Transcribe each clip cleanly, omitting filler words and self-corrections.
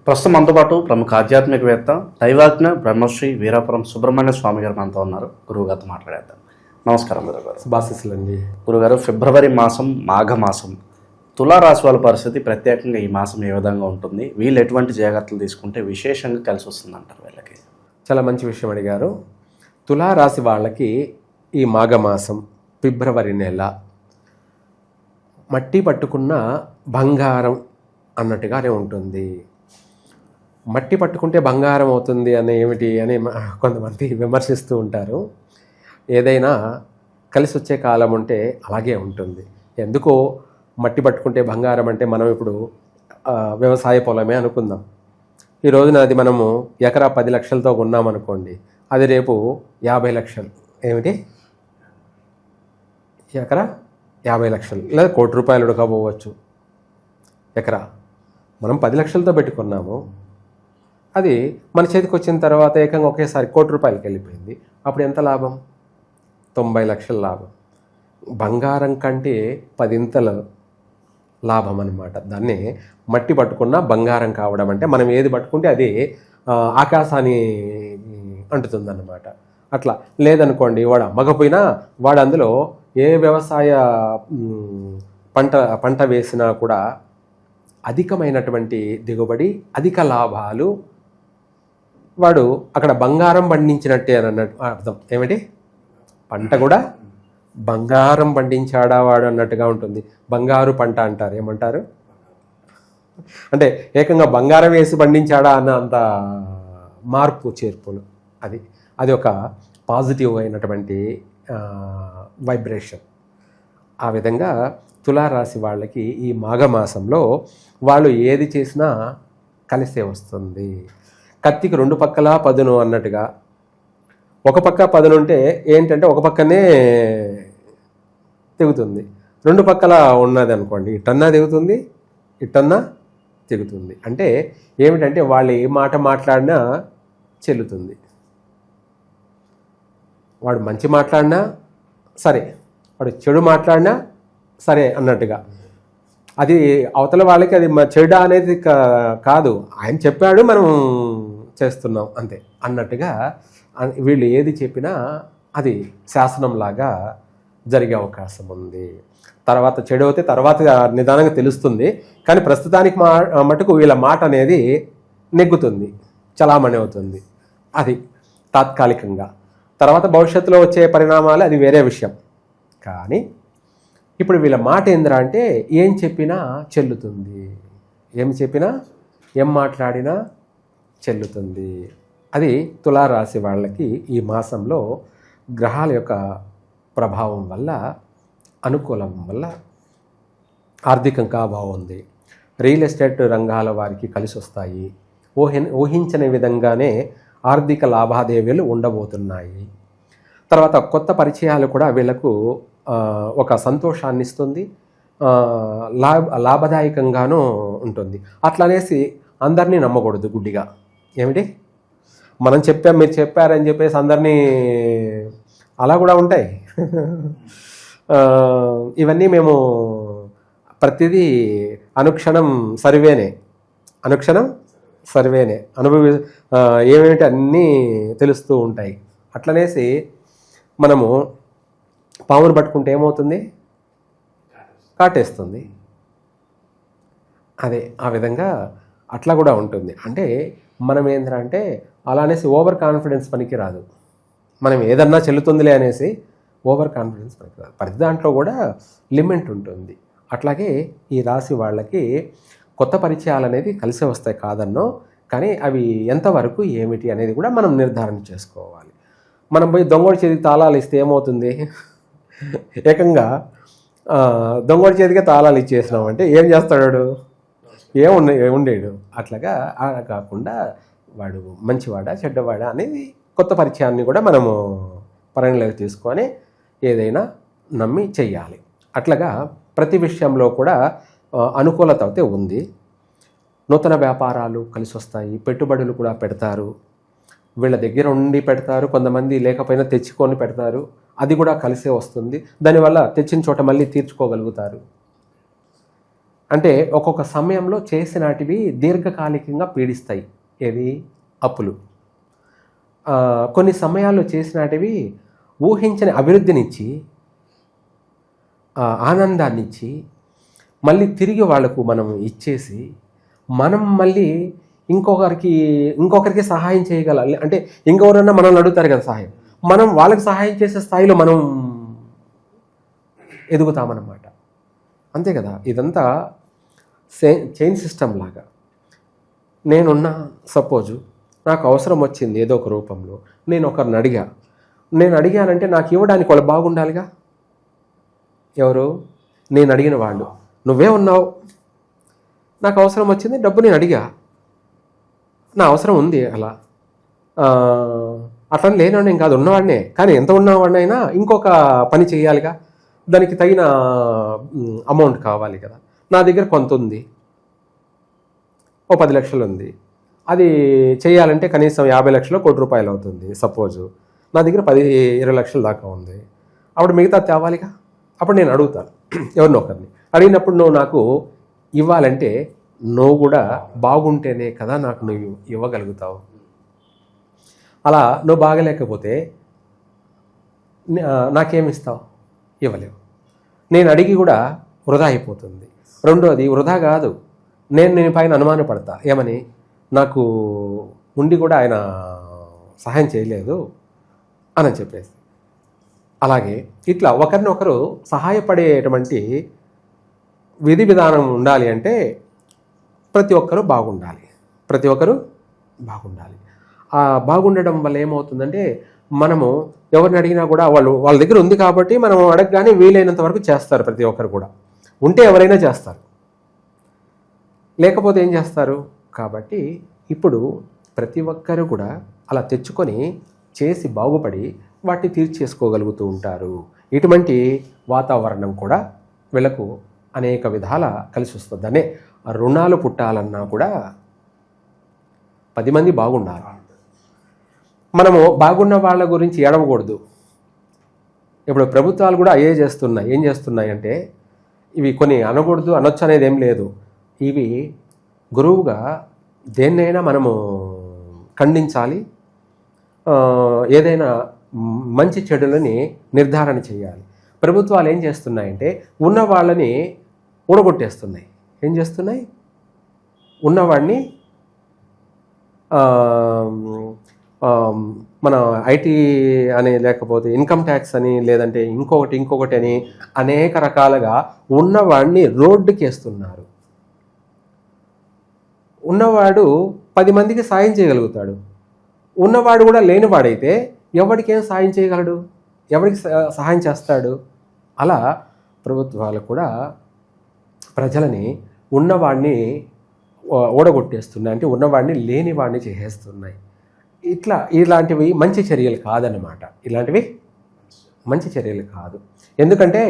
ప్రస్తుతం మనతో పాటు ప్రముఖ ఆధ్యాత్మికవేత్త దైవాజ్ఞ బ్రహ్మశ్రీ వీరాపురం సుబ్రహ్మణ్య స్వామి గారు మనతో ఉన్నారు. గురువుగారితో మాట్లాడేద్దాం. నమస్కారం గురుగారు. శుభాశీస్సులండి. గురుగారు, ఫిబ్రవరి మాసం మాఘమాసం, తులారాశి వాళ్ళ పరిస్థితి ప్రత్యేకంగా ఈ మాసం ఏ విధంగా ఉంటుంది? వీళ్ళు ఎటువంటి జాగ్రత్తలు తీసుకుంటే విశేషంగా కలిసి వస్తుంది అంటారు వీళ్ళకి? చాలా మంచి విషయం అడిగారు. తులారాశి వాళ్ళకి ఈ మాఘమాసం ఫిబ్రవరి నెల మట్టి పట్టుకున్న బంగారం అన్నట్టుగానే ఉంటుంది. మట్టి పట్టుకుంటే బంగారం అవుతుంది అని ఏమిటి అని కొంతమంది విమర్శిస్తూ ఉంటారు. ఏదైనా కలిసి వచ్చే కాలం ఉంటే అలాగే ఉంటుంది. ఎందుకో మట్టి పట్టుకుంటే బంగారం అంటే మనం ఇప్పుడు వ్యవసాయ పొలమే అనుకుందాం. ఈ రోజున అది మనము ఎకరా 10 లక్షలతో కొన్నామనుకోండి, అది రేపు 50 లక్షలు. ఏమిటి? ఎకరా 50 లక్షలు లేదా ₹1 కోటి ఉడకపోవచ్చు. ఎకరా మనం 10 లక్షలతో పెట్టుకున్నాము, అది మన చేతికి వచ్చిన తర్వాత ఏకంగా ఒకేసారి ₹1 కోటికి వెళ్ళిపోయింది. అప్పుడు ఎంత లాభం? 90 లక్షల లాభం. బంగారం కంటే 10 లాభం అన్నమాట. దాన్ని మట్టి పట్టుకున్న బంగారం కావడం అంటే మనం ఏది పట్టుకుంటే అది ఆకాశాన్ని అంటుతుందన్నమాట. అట్లా లేదనుకోండి, వాడు అమ్మకపోయినా వాడు అందులో ఏ వ్యవసాయ పంట వేసినా కూడా అధికమైనటువంటి దిగుబడి, అధిక లాభాలు, వాడు అక్కడ బంగారం పండించినట్టే అన్నట్టు అర్థం. ఏమిటి? పంట కూడా బంగారం పండించాడా వాడు అన్నట్టుగా ఉంటుంది. బంగారు పంట అంటారు. ఏమంటారు? అంటే ఏకంగా బంగారం వేసి పండించాడా అన్న అంత మార్పు చేర్పులు. అది ఒక పాజిటివ్ అయినటువంటి వైబ్రేషన్. ఆ విధంగా తులారాశి వాళ్ళకి ఈ మాఘమాసంలో వాళ్ళు ఏది చేసినా కలిసే వస్తుంది. కత్తికి 2 పక్కలా పదును అన్నట్టుగా, ఒక పక్క పదును ఉంటే ఏంటంటే ఒక పక్కనే తెగుతుంది. 2 పక్కల ఉన్నది అనుకోండి, ఇటన్నా తెగుతుంది, ఇటన్నా తెగుతుంది. అంటే ఏమిటంటే వాళ్ళు ఏ మాట మాట్లాడినా చెల్లుతుంది. వాడు మంచి మాట్లాడినా సరే, వాడు చెడు మాట్లాడినా సరే అన్నట్టుగా. అది అవతల వాళ్ళకి అది చెడు అనేది కాదు, ఆయన చెప్పాడు మనం చేస్తున్నాం అంతే అన్నట్టుగా వీళ్ళు ఏది చెప్పినా అది శాసనంలాగా జరిగే అవకాశం ఉంది. తర్వాత చెడు అయితే తర్వాత నిదానంగా తెలుస్తుంది, కానీ ప్రస్తుతానికి మటుకు వీళ్ళ మాట అనేది నెగ్గుతుంది, చలామణి అవుతుంది. అది తాత్కాలికంగా. తర్వాత భవిష్యత్తులో వచ్చే పరిణామాలు అది వేరే విషయం. కానీ ఇప్పుడు వీళ్ళ మాట ఏంద్రా అంటే ఏం చెప్పినా చెల్లుతుంది, ఏం చెప్పినా ఏం మాట్లాడినా చెల్లుతుంది. అది తులారాశి వాళ్ళకి ఈ మాసంలో గ్రహాల యొక్క ప్రభావం వల్ల, అనుకూలం వల్ల ఆర్థికంగా బాగుంది. రియల్ ఎస్టేట్ రంగాల వారికి కలిసి వస్తాయి. ఊహించని విధంగానే ఆర్థిక లావాదేవీలు ఉండబోతున్నాయి. తర్వాత కొత్త పరిచయాలు కూడా వీళ్ళకు ఒక సంతోషాన్ని ఇస్తుంది, లాభదాయకంగానూ ఉంటుంది. అట్లా అనేసి అందరినీ నమ్మకూడదు గుడ్డిగా. ఏమిటి? మనం చెప్పాం, మీరు చెప్పారని చెప్పేసి అందరినీ, అలా కూడా ఉంటాయి. ఇవన్నీ మేము ప్రతిదీ అనుక్షణం సర్వేనే ఏమేమిటి అన్నీ తెలుస్తూ ఉంటాయి. అట్లనేసి మనము పామును పట్టుకుంటే ఏమవుతుంది? కాటేస్తుంది. అదే ఆ విధంగా అట్లా కూడా ఉంటుంది. అంటే మనం ఏంటంటే అలా అనేసి ఓవర్ కాన్ఫిడెన్స్ పనికి రాదు. మనం ఏదన్నా చెల్లుతుందిలే అనేసి ఓవర్ కాన్ఫిడెన్స్ పనికి రాదు. ప్రతి దాంట్లో కూడా లిమిట్ ఉంటుంది. అట్లాగే ఈ రాశి వాళ్ళకి కొత్త పరిచయాలు అనేది కలిసి వస్తాయి కాదన్నో, కానీ అవి ఎంతవరకు ఏమిటి అనేది కూడా మనం నిర్ధారణ చేసుకోవాలి. మనం పోయి దొంగోడి చేతికి తాళాలు ఇస్తే ఏమవుతుంది? ఏకంగా దొంగోడి చేతికి తాళాలు ఇచ్చేసినామంటే ఏం చేస్తాడు? ఉండేడు. అట్లాగా కాకుండా వాడు మంచివాడా చెడ్డవాడా అనేది కొత్త పరిచయాన్ని కూడా మనము పరిగణలోకి తీసుకొని ఏదైనా నమ్మి చెయ్యాలి. అట్లాగా ప్రతి విషయంలో కూడా అనుకూలత అయితే ఉంది. నూతన వ్యాపారాలు కలిసి వస్తాయి, పెట్టుబడులు కూడా పెడతారు. వీళ్ళ దగ్గర ఉండి పెడతారు, కొంతమంది లేకపోయినా తెచ్చుకొని పెడతారు, అది కూడా కలిసే వస్తుంది. దానివల్ల తెచ్చిన చోట మళ్ళీ తీర్చుకోగలుగుతారు. అంటే ఒక్కొక్క సమయంలో చేసినటివి దీర్ఘకాలికంగా పీడిస్తాయి. ఏది? అప్పులు. కొన్ని సమయాల్లో చేసినటివి ఊహించని అభివృద్ధినిచ్చి, ఆనందాన్నిచ్చి, మళ్ళీ తిరిగి వాళ్లకు మనం ఇచ్చేసి, మనం మళ్ళీ ఇంకొకరికి సహాయం చేయగల, అంటే ఇంకెవరన్నా మనల్ని అడుగుతారు కదా సహాయం, మనం వాళ్ళకి సహాయం చేసే స్థాయిలో మనం ఎదుగుతామన్నమాట. అంతే కదా. ఇదంతా చైన్ సిస్టమ్ లాగా. నేనున్నా, సపోజు నాకు అవసరం వచ్చింది ఏదో ఒక రూపంలో, నేను ఒకరిని అడిగానంటే నాకు ఇవ్వడానికి వాళ్ళు బాగుండాలిగా. ఎవరు? నేను అడిగిన వాళ్ళు. నువ్వే ఉన్నావు, నాకు అవసరం వచ్చింది, డబ్బు నేను అడిగా, నా అవసరం ఉంది, అట్లా లేనివాడిని కాదు, ఉన్నవాడినే. కానీ ఎంత ఉన్నవాడినైనా ఇంకొక పని చేయాలిగా, దానికి తగిన అమౌంట్ కావాలి కదా. నా దగ్గర కొంత ఉంది, ఓ 10 లక్షలు ఉంది, అది చేయాలంటే కనీసం 50 లక్షలు, 1 కోటి రూపాయలు అవుతుంది సపోజు. నా దగ్గర 10-20 లక్షల దాకా ఉంది, అప్పుడు మిగతా తేవాలిగా. అప్పుడు నేను అడుగుతాను ఎవరినో ఒకరిని. అడిగినప్పుడు నువ్వు నాకు ఇవ్వాలంటే నువ్వు కూడా బాగుంటేనే కదా నాకు నువ్వు ఇవ్వగలుగుతావు. అలా నువ్వు బాగలేకపోతే నాకేమిస్తావు? ఇవ్వలేవు. నేను అడిగి కూడా వృధా అయిపోతుంది. రెండోది వృధా కాదు, నేను పైన అనుమానపడతా. ఏమని? నాకు ఉండి కూడా ఆయన సహాయం చేయలేదు అని చెప్పేసి. అలాగే ఇట్లా ఒకరినొకరు సహాయపడేటువంటి విధి విధానం ఉండాలి అంటే ప్రతి ఒక్కరూ బాగుండాలి. ఆ బాగుండడం వల్ల ఏమవుతుందంటే, మనము ఎవరిని అడిగినా కూడా వాళ్ళ దగ్గర ఉంది కాబట్టి మనం అడగగానే వీలైనంత వరకు చేస్తారు. ప్రతి ఒక్కరు కూడా ఉంటే ఎవరైనా చేస్తారు, లేకపోతే ఏం చేస్తారు. కాబట్టి ఇప్పుడు ప్రతి ఒక్కరు కూడా అలా తెచ్చుకొని చేసి బాగుపడి వాటిని తీర్చేసుకోగలుగుతూ ఉంటారు. ఇటువంటి వాతావరణం కూడా వీళ్ళకు అనేక విధాల కలిసి వస్తుంది. అనే రుణాలు పుట్టాలన్నా కూడా 10 మంది బాగుండాలి. మనము బాగున్న వాళ్ళ గురించి ఏడవకూడదు. ఇప్పుడు ప్రభుత్వాలు కూడా ఏం చేస్తున్నాయి అంటే, ఇవి కొన్ని అనకూడదు, అనొచ్చు అనేది ఏం లేదు. ఇవి గురువుగా దేన్నైనా మనము ఖండించాలి. ఏదైనా మంచి చెడులని నిర్ధారణ చేయాలి. ప్రభుత్వాలు ఏం చేస్తున్నాయంటే ఉన్న వాళ్ళని ఊడగొట్టేస్తున్నాయి. ఏం చేస్తున్నాయి? ఉన్నవాడిని మన ఐటీ అని, లేకపోతే ఇన్కమ్ ట్యాక్స్ అని, లేదంటే ఇంకొకటి అని అనేక రకాలుగా ఉన్నవాడిని రోడ్డుకి వేస్తున్నారు. ఉన్నవాడు 10 మందికి సాయం చేయగలుగుతాడు. ఉన్నవాడు కూడా లేనివాడైతే ఎవరికేం సాయం చేయగలడు? ఎవరికి సహాయం చేస్తాడు? అలా ప్రభుత్వాలు కూడా ప్రజలని ఉన్నవాడిని ఓడగొట్టేస్తున్నాయి, అంటే ఉన్నవాడిని లేనివాడిని చేసేస్తున్నాయి. ఇలాంటివి మంచి చర్యలు కాదన్నమాట. ఇలాంటివి మంచి చర్యలు కాదు. ఎందుకంటే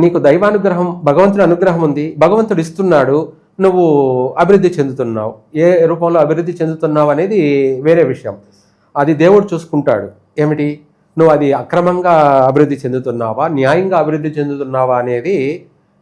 నీకు దైవానుగ్రహం, భగవంతుడి అనుగ్రహం ఉంది, భగవంతుడు ఇస్తున్నాడు, నువ్వు అభివృద్ధి చెందుతున్నావు. ఏ రూపంలో అభివృద్ధి చెందుతున్నావు అనేది వేరే విషయం. అది దేవుడు చూసుకుంటాడు. ఏమిటి? నువ్వు అది అక్రమంగా అభివృద్ధి చెందుతున్నావా, న్యాయంగా అభివృద్ధి చెందుతున్నావా అనేది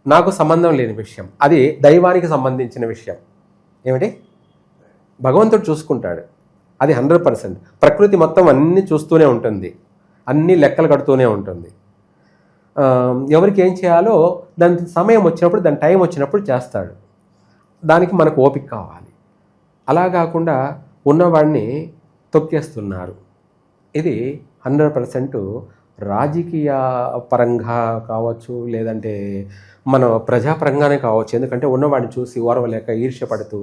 నాకు సంబంధం లేని విషయం. అది దైవానికి సంబంధించిన విషయం. ఏమిటి? భగవంతుడు చూసుకుంటాడు. అది 100%. ప్రకృతి మొత్తం అన్నీ చూస్తూనే ఉంటుంది, అన్నీ లెక్కలు కడుతూనే ఉంటుంది. ఎవరికి ఏం చేయాలో దాని సమయం వచ్చినప్పుడు, దాని టైం వచ్చినప్పుడు చేస్తాడు. దానికి మనకు ఓపిక కావాలి. అలా కాకుండా ఉన్నవాడిని తొక్కేస్తున్నారు. ఇది 100% రాజకీయ పరంగా కావచ్చు, లేదంటే మన ప్రజాపరంగానే కావచ్చు. ఎందుకంటే ఉన్నవాడిని చూసి ఓర్వలేక ఈర్ష్యపడుతూ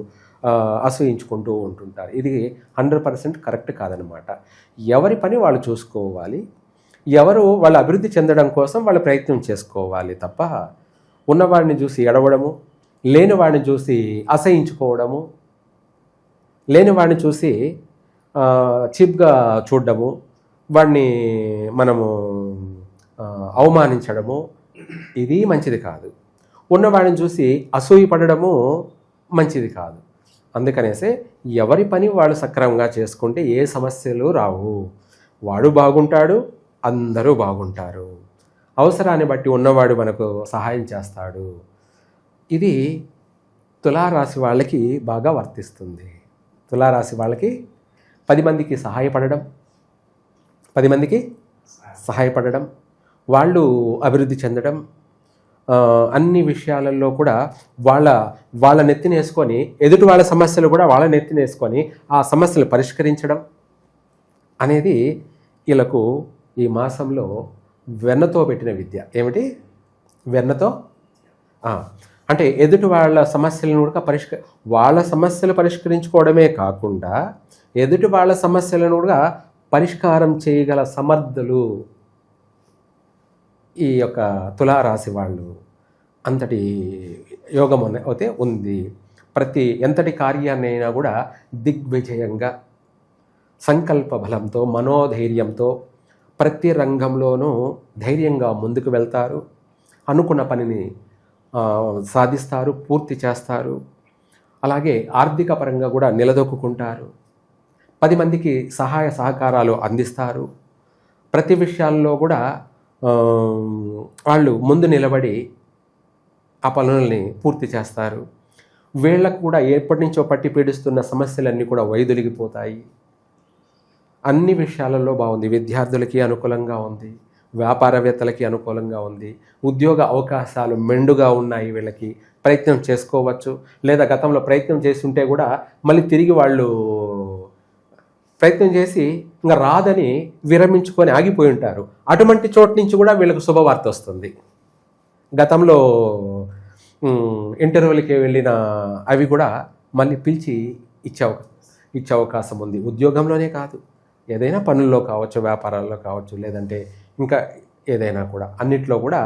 అసూయించుకుంటూ ఉంటుంటారు. ఇది 100% కరెక్ట్ కాదనమాట. ఎవరి పని వాళ్ళు చూసుకోవాలి, ఎవరు వాళ్ళ అభివృద్ధి చెందడం కోసం వాళ్ళు ప్రయత్నం చేసుకోవాలి తప్ప ఉన్నవాడిని చూసి ఎడవడము, లేనివాడిని చూసి అసహించుకోవడము, లేనివాడిని చూసి చీప్గా చూడడము, వాడిని మనము అవమానించడము, ఇది మంచిది కాదు. ఉన్నవాడిని చూసి అసూయపడము మంచిది కాదు. అందుకనేసే ఎవరి పని వాళ్ళు సక్రమంగా చేసుకుంటే ఏ సమస్యలు రావు. వాడు బాగుంటాడు, అందరూ బాగుంటారు. అవసరాన్ని బట్టి ఉన్నవాడు మనకు సహాయం చేస్తాడు. ఇది తులారాశి వాళ్ళకి బాగా వర్తిస్తుంది. తులారాశి వాళ్ళకి 10 మందికి సహాయపడడం, వాళ్ళు అభివృద్ధి చెందడం, అన్ని విషయాలలో కూడా వాళ్ళ నెత్తినేసుకొని, ఎదుటి వాళ్ళ సమస్యలు కూడా వాళ్ళ నెత్తినేసుకొని ఆ సమస్యలు పరిష్కరించడం అనేది వీళ్ళకు ఈ మాసంలో వెన్నతో పెట్టిన విద్య. ఏమిటి? వెన్నతో అంటే ఎదుటి వాళ్ళ సమస్యలను కూడా వాళ్ళ సమస్యలు పరిష్కరించుకోవడమే కాకుండా ఎదుటి వాళ్ళ సమస్యలను కూడా పరిష్కారం చేయగల సమర్థులు ఈ యొక్క తులారాశి వాళ్ళు. అంతటి యోగం అయితే ఉంది. ఎంతటి కార్యాన్నైనా కూడా దిగ్విజయంగా, సంకల్ప బలంతో, మనోధైర్యంతో ప్రతి రంగంలోనూ ధైర్యంగా ముందుకు వెళ్తారు. అనుకున్న పనిని సాధిస్తారు, పూర్తి చేస్తారు. అలాగే ఆర్థిక పరంగా కూడా నిలదొక్కుంటారు. 10 మందికి సహాయ సహకారాలు అందిస్తారు. ప్రతి విషయాల్లో కూడా వాళ్ళు ముందు నిలబడి ఆ పనులని పూర్తి చేస్తారు. వీళ్ళకు కూడా ఎప్పటి నుంచో పట్టి పీడిస్తున్న సమస్యలన్నీ కూడా వైదొలిగిపోతాయి. అన్ని విషయాలలో బాగుంది. విద్యార్థులకి అనుకూలంగా ఉంది, వ్యాపారవేత్తలకి అనుకూలంగా ఉంది, ఉద్యోగ అవకాశాలు మెండుగా ఉన్నాయి. వీళ్ళకి ప్రయత్నం చేసుకోవచ్చు. లేదా గతంలో ప్రయత్నం చేస్తుంటే కూడా మళ్ళీ తిరిగి వాళ్ళు ప్రయత్నం చేసి ఇంకా రాదని విరమించుకొని ఆగిపోయి ఉంటారు. అటువంటి చోటు నుంచి కూడా వీళ్ళకు శుభవార్త వస్తుంది. గతంలో ఇంటర్వ్యూలకి వెళ్ళిన అవి కూడా మళ్ళీ పిలిచి ఇచ్చే అవకాశం ఉంది. ఉద్యోగంలోనే కాదు, ఏదైనా పనుల్లో కావచ్చు, వ్యాపారాల్లో కావచ్చు, లేదంటే ఇంకా ఏదైనా కూడా అన్నిట్లో కూడా.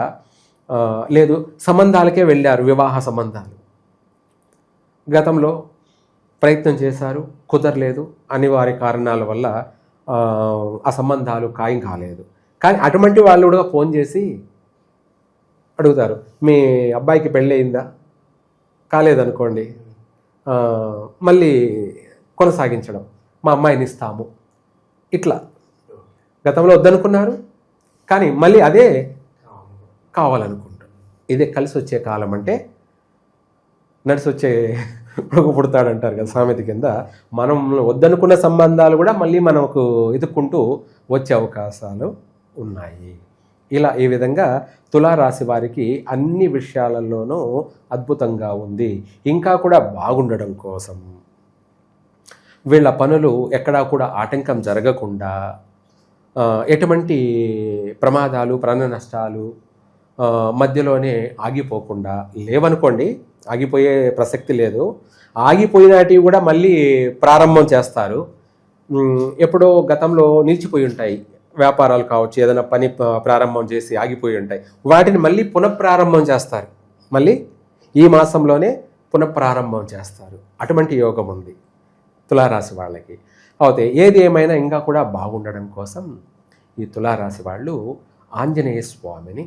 లేదు, సంబంధాలకే వెళ్ళారు, వివాహ సంబంధాలు. గతంలో ప్రయత్నం చేశారు, కుదరలేదు, అనివార్య కారణాల వల్ల ఆ సంబంధాలు ఖాయం కాలేదు. కానీ అటువంటి వాళ్ళు కూడా ఫోన్ చేసి అడుగుతారు, మీ అబ్బాయికి పెళ్ళి అయిందా? కాలేదనుకోండి, మళ్ళీ కొనసాగించడం, మా అమ్మాయిని ఇస్తాము. ఇట్లా గతంలో వద్దనుకున్నారు, కానీ మళ్ళీ అదే కావాలనుకుంటారు. ఇదే కలిసి వచ్చే కాలం. అంటే నడిచి వచ్చే కొడుకు పుడతాడంటారు కదా సామెత కింద. మనం వద్దనుకున్న సంబంధాలు కూడా మళ్ళీ మనకు ఎదుక్కుంటూ వచ్చే అవకాశాలు ఉన్నాయి. ఈ విధంగా తులారాశి వారికి అన్ని విషయాలలోనూ అద్భుతంగా ఉంది. ఇంకా కూడా బాగుండడం కోసం వీళ్ళ పనులు ఎక్కడా కూడా ఆటంకం జరగకుండా, ఎటువంటి ప్రమాదాలు, ప్రాణ నష్టాలు మధ్యలోనే ఆగిపోకుండా లేవనుకోండి. ఆగిపోయే ప్రసక్తి లేదు. ఆగిపోయినటివి కూడా మళ్ళీ ప్రారంభం చేస్తారు. ఎప్పుడో గతంలో నిలిచిపోయి ఉంటాయి వ్యాపారాలు కావచ్చు, ఏదైనా పని ప్రారంభం చేసి ఆగిపోయి ఉంటాయి, వాటిని మళ్ళీ పునఃప్రారంభం చేస్తారు. మళ్ళీ ఈ మాసంలోనే పునఃప్రారంభం చేస్తారు. అటువంటి యోగం ఉంది తులారాశి వాళ్ళకి. అయితే ఏది ఏమైనా ఇంకా కూడా బాగుండడం కోసం ఈ తులారాశి వాళ్ళు ఆంజనేయ స్వామిని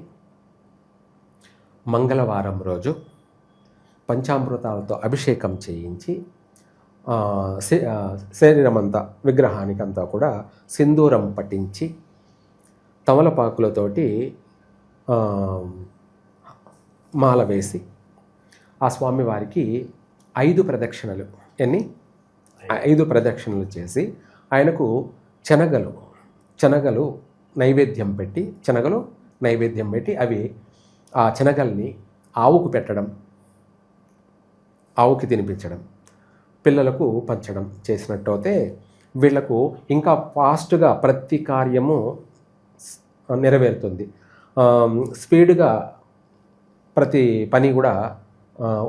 మంగళవారం రోజు పంచామృతాలతో అభిషేకం చేయించి శరీరమంతా, విగ్రహానికంతా కూడా సింధూరం పట్టించి తమలపాకులతోటి మాల వేసి ఆ స్వామివారికి 5 ప్రదక్షిణలు, 5 ప్రదక్షిణలు చేసి ఆయనకు శనగలు నైవేద్యం పెట్టి అవి ఆ శనగల్ని ఆవుకు పెట్టడం, ఆవుకి తినిపించడం, పిల్లలకు పంచడం చేసినట్టయితే వీళ్లకు ఇంకా ఫాస్ట్గా ప్రతి కార్యము నెరవేరుతుంది. స్పీడ్గా ప్రతి పని కూడా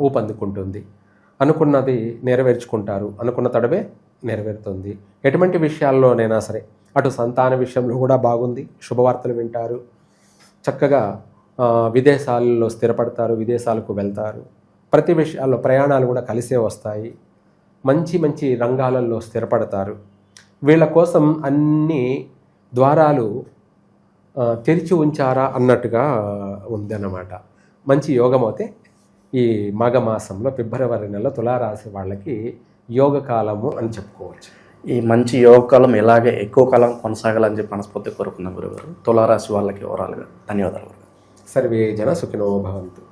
ఊపందుకుంటుంది. అనుకున్నది నెరవేర్చుకుంటారు, అనుకున్న తడవే నెరవేరుతుంది. ఎటువంటి విషయాల్లోనైనా సరే, అటు సంతాన విషయంలో కూడా బాగుంది, శుభవార్తలు వింటారు, చక్కగా విదేశాలలో స్థిరపడతారు, విదేశాలకు వెళ్తారు. ప్రతి విషయాల్లో ప్రయాణాలు కూడా కలిసే వస్తాయి. మంచి రంగాలలో స్థిరపడతారు. వీళ్ళ కోసం అన్ని ద్వారాలు తెరిచి ఉంచారా అన్నట్టుగా ఉందన్నమాట. మంచి యోగం అయితే ఈ మాఘమాసంలో ఫిబ్రవరి నెల తులారాశి వాళ్ళకి యోగకాలము అని చెప్పుకోవచ్చు. ఈ మంచి యోగకాలం ఇలాగే ఎక్కువ కాలం కొనసాగాలని చెప్పి మనస్ఫూర్తి కోరుకున్నాం గురుగారు. తులారాశి వాళ్ళకి ఓవరాల్గా ధన్యవాదాలు. సర్వే జన సుఖినో భవంతు.